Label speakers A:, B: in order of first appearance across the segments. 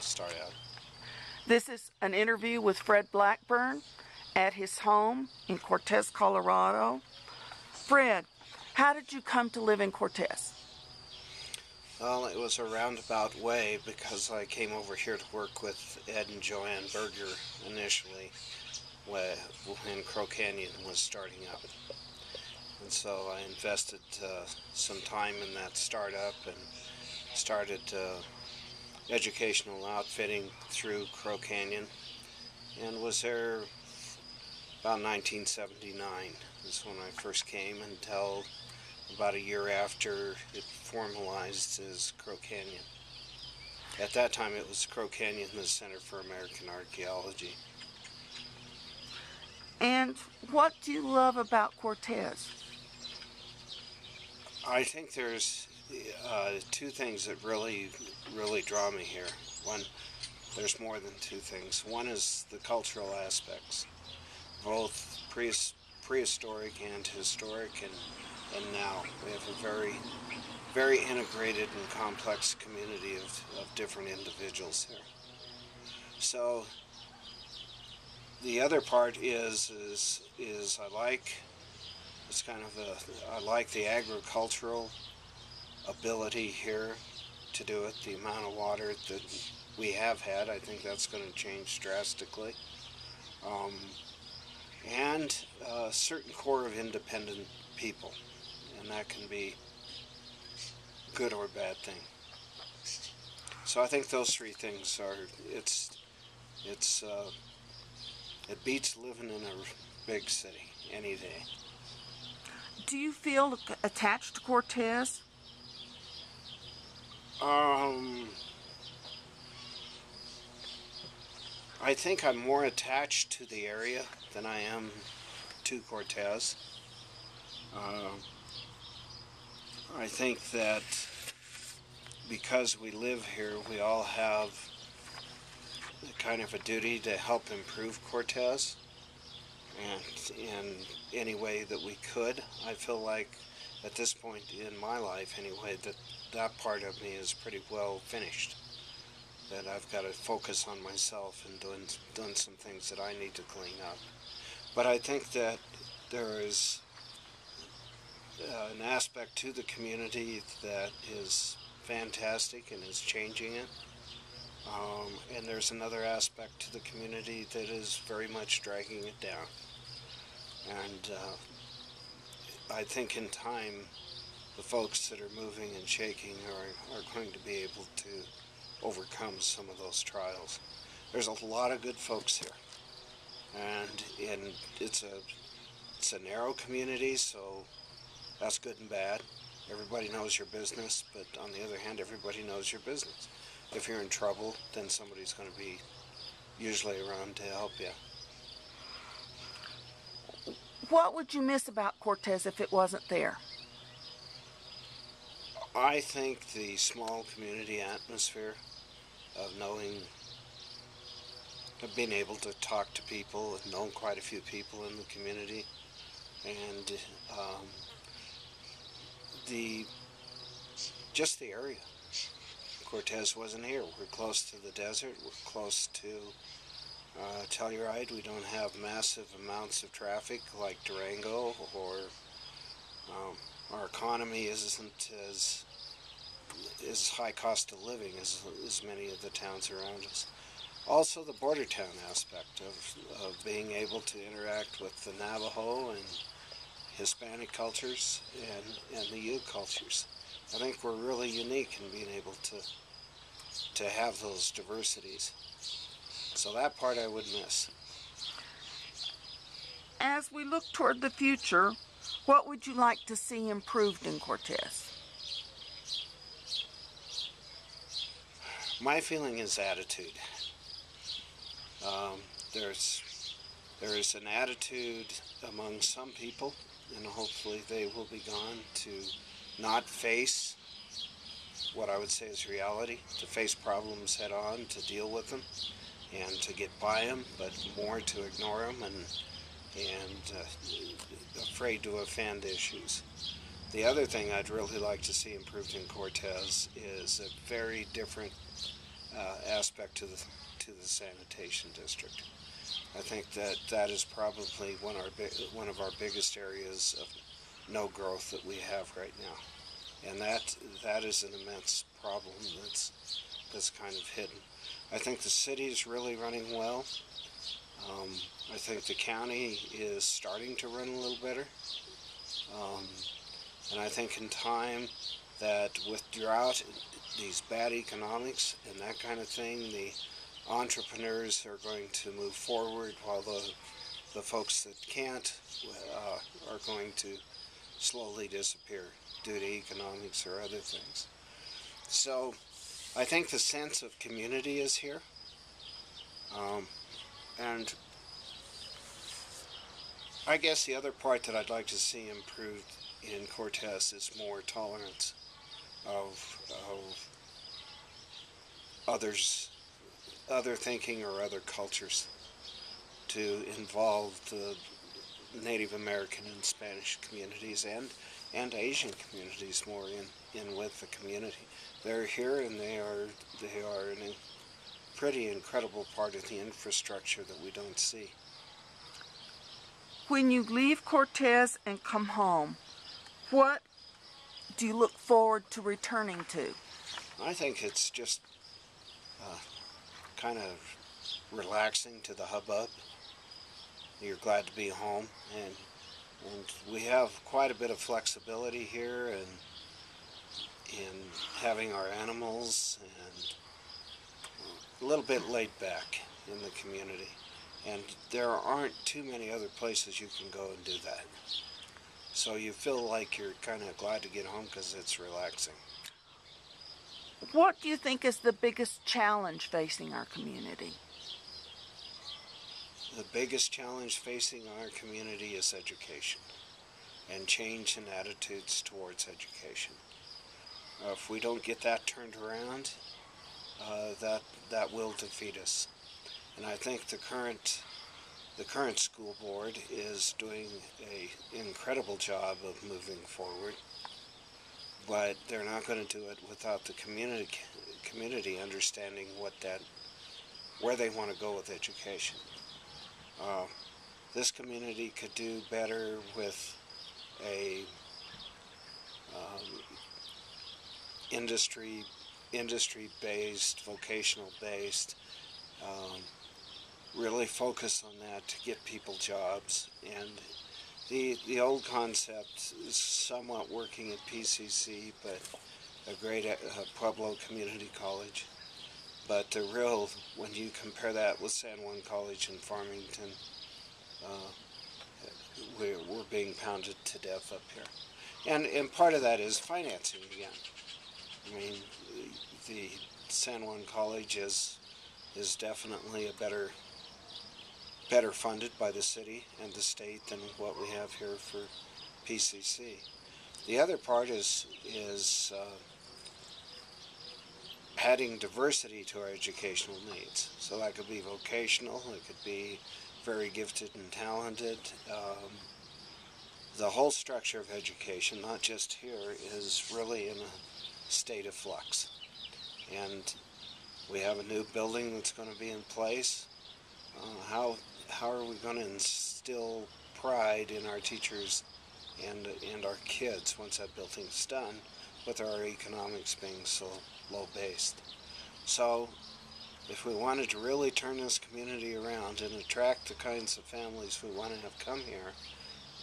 A: start out.
B: This is an interview with Fred Blackburn at his home in Cortez, Colorado. Fred, how did you come to live in Cortez?
A: Well, it was a roundabout way because I came over here to work with Ed and Joanne Berger initially when Crow Canyon was starting up. And so I invested some time in that startup and started educational outfitting through Crow Canyon and was there about 1979 is when I first came until about a year after it formalized as Crow Canyon. At that time it was Crow Canyon, the Center for American Archaeology.
B: And what do you love about Cortez?
A: I think there's two things that really draw me here. One, there's more than two things. One is the cultural aspects, both prehistoric and historic, and now. We have a very integrated and complex community of different individuals here. So the other part is I like the agricultural ability here to do it. The amount of water that we have had, I think that's going to change drastically. And a certain core of independent people, and that can be a good or bad thing. So I think those three things are, it beats living in a big city any day.
B: Do you feel attached to Cortez?
A: I think I'm more attached to the area than I am to Cortez. I think that because we live here, we all have kind of a duty to help improve Cortez, and in any way that we could. I feel like at this point in my life anyway that part of me is pretty well finished, that I've got to focus on myself and done some things that I need to clean up. But I think that there is an aspect to the community that is fantastic and is changing it. And there's another aspect to the community that is very much dragging it down. And I think in time, the folks that are moving and shaking are going to be able to overcome some of those trials. There's a lot of good folks here. And it's a narrow community, so that's good and bad. Everybody knows your business, but on the other hand, everybody knows your business. If you're in trouble, then somebody's going to be usually around to help you.
B: What would you miss about Cortez if it wasn't there?
A: I think the small community atmosphere of being able to talk to people and know quite a few people in the community, and just the area. Cortez wasn't here. We're close to the desert. We're close to Telluride. We don't have massive amounts of traffic like Durango, or our economy isn't as high cost of living as many of the towns around us. Also the border town aspect of being able to interact with the Navajo and Hispanic cultures and the Ute cultures. I think we're really unique in being able to have those diversities. So that part I would miss.
B: As we look toward the future, what would you like to see improved in Cortez?
A: My feeling is attitude. There is an attitude among some people, and hopefully they will be gone, to not face what I would say is reality, to face problems head on, to deal with them, and to get by them, but more to ignore them and afraid to offend issues. The other thing I'd really like to see improved in Cortez is a very different aspect to the sanitation district. I think that that is probably one of our biggest areas of no growth that we have right now, and that is an immense problem that's kind of hidden. I think the city is really running well. I think the county is starting to run a little better, and I think in time that with drought, these bad economics and that kind of thing, the entrepreneurs are going to move forward while the folks that can't are going to slowly disappear due to economics or other things. So I think the sense of community is here. And I guess the other part that I'd like to see improved in Cortez is more tolerance of other thinking or other cultures, to involve the Native American and Spanish communities and Asian communities more in with the community. They're here, and they are an pretty incredible part of the infrastructure that we don't see.
B: When you leave Cortez and come home, what do you look forward to returning to?
A: I think it's just kind of relaxing to the hubbub. You're glad to be home, and we have quite a bit of flexibility here, and in having our animals, and a little bit laid back in the community. And there aren't too many other places you can go and do that. So you feel like you're kind of glad to get home because it's relaxing.
B: What do you think is the biggest challenge facing our community?
A: The biggest challenge facing our community is education and change in attitudes towards education. If we don't get that turned around, that will defeat us. And I think the current school board is doing an incredible job of moving forward, but they're not going to do it without the community understanding where they want to go with education. This community could do better with a industry-based, vocational-based, really focus on that to get people jobs. And the old concept is somewhat working at PCC, but a great Pueblo Community College. But the real, when you compare that with San Juan College in Farmington, we're being pounded to death up here. And part of that is financing again. I mean, the San Juan College is definitely a better funded by the city and the state than what we have here for PCC. The other part is adding diversity to our educational needs. So that could be vocational, it could be very gifted and talented. The whole structure of education, not just here, is really in a state of flux. And we have a new building that's going to be in place. How are we going to instill pride in our teachers and our kids once that building's done, with our economics being so low-based? So if we wanted to really turn this community around and attract the kinds of families we want to have come here,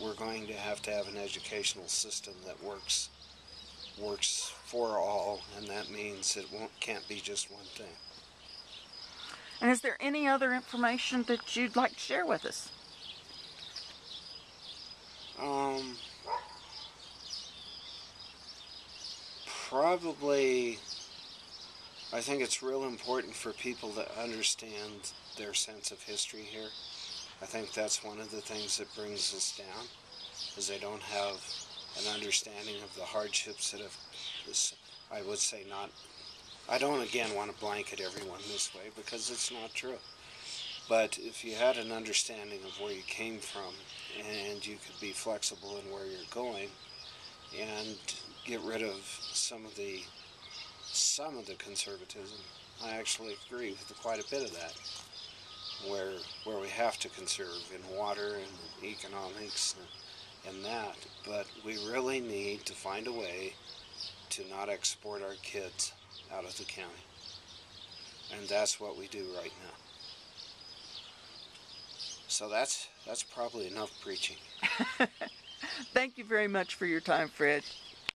A: we're going to have an educational system that works for all, and that means it can't be just one thing.
B: And is there any other information that you'd like to share with us?
A: Probably, I think it's real important for people to understand their sense of history here. I think that's one of the things that brings us down, is they don't have an understanding of the hardships that have, I would say not, I don't again want to blanket everyone this way because it's not true. But if you had an understanding of where you came from, and you could be flexible in where you're going, and get rid of some of the conservatism I actually agree with quite a bit of that, where we have to conserve in water and economics and that, but we really need to find a way to not export our kids out of the county. And that's what we do right now. So that's probably enough preaching.
B: Thank you very much for your time, Fred.